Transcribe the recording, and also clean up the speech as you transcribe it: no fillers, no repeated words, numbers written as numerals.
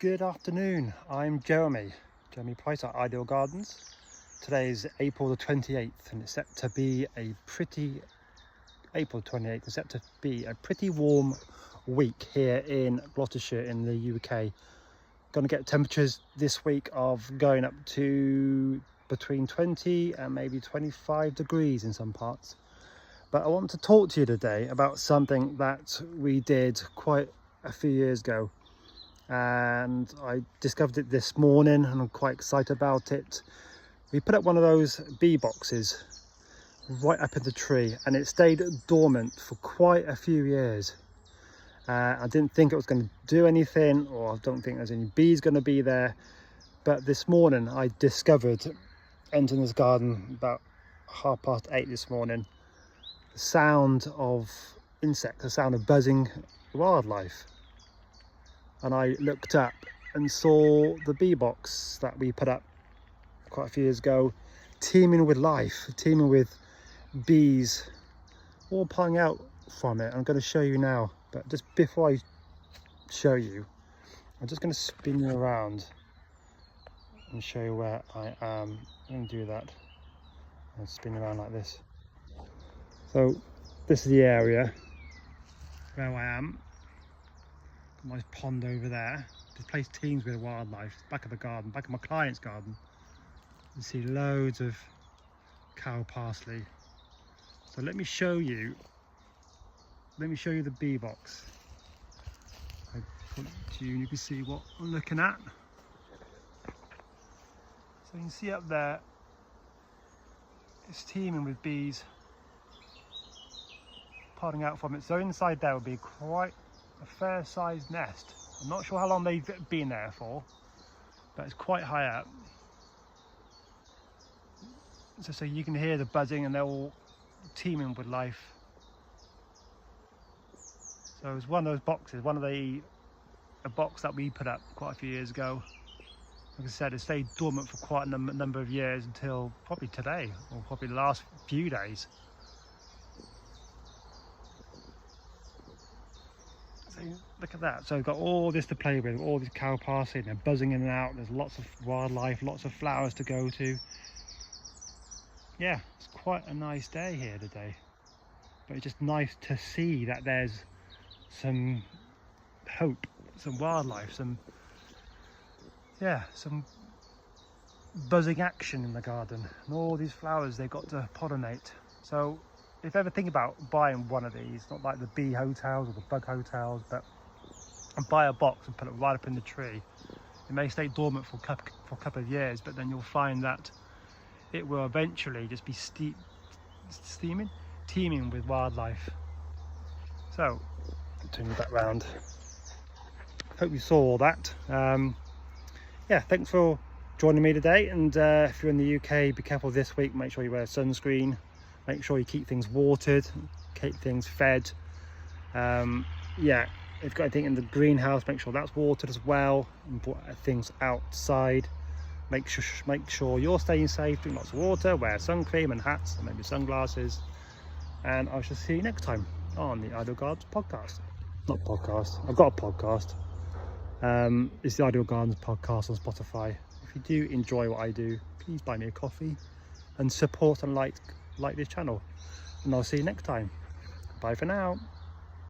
Good afternoon, I'm Jeremy Price at Ideal Gardens. Today is April the 28th and it's set to be a pretty warm week here in Gloucestershire in the UK. Going to get temperatures this week of going up to between 20 and maybe 25 degrees in some parts. But I want to talk to you today about something that we did quite a few years ago. And I discovered it this morning and I'm quite excited about it. We put up one of those bee boxes right up in the tree and it stayed dormant for quite a few years. I didn't think it was going to do anything, or I don't think there's any bees going to be there, but this morning I discovered, entering this garden about 8:30 this morning, the sound of insects, the sound of buzzing wildlife. And I looked up and saw the bee box that we put up quite a few years ago, teeming with life, teeming with bees, all pulling out from it. I'm going to show you now, but just before I show you, I'm just going to spin you around and show you where I am. I'm going to do that and spin around like this. So this is the area where I am. Nice pond over there. This place teems with wildlife. Back of the garden, back of my client's garden, you see loads of cow parsley. So let me show you the bee box. I put it to you and you can see what I'm looking at. So you can see up there, it's teeming with bees pouring out from it. So inside there will be quite a fair sized nest. I'm not sure how long they've been there for, but it's quite high up. So you can hear the buzzing and they're all teeming with life. So it's one of those boxes, a box that we put up quite a few years ago. Like I said, it stayed dormant for quite a number of years until probably today, or probably the last few days. Look at that. So we've got all this to play with, all these cow parsley, and they're buzzing in and out. There's lots of wildlife, lots of flowers to go to. Yeah, it's quite a nice day here today. But it's just nice to see that there's some hope, some wildlife, some buzzing action in the garden. And all these flowers they've got to pollinate. So if you ever think about buying one of these, not like the bee hotels or the bug hotels, but and buy a box and put it right up in the tree, it may stay dormant for a couple of years, but then you'll find that it will eventually just be teeming with wildlife. So turn you back round. Hope you saw all that. Yeah, thanks for joining me today. And if you're in the UK, be careful this week. Make sure you wear sunscreen. Make sure you keep things watered, keep things fed. Yeah, if you've got anything in the greenhouse, make sure that's watered as well. And put things outside. Make sure you're staying safe. Drink lots of water. Wear sun cream and hats and maybe sunglasses. And I shall see you next time on the Ideal Gardens podcast. Not podcast. I've got a podcast. It's the Ideal Gardens podcast on Spotify. If you do enjoy what I do, please buy me a coffee and support and like this channel, and I'll see you next time. Bye for now.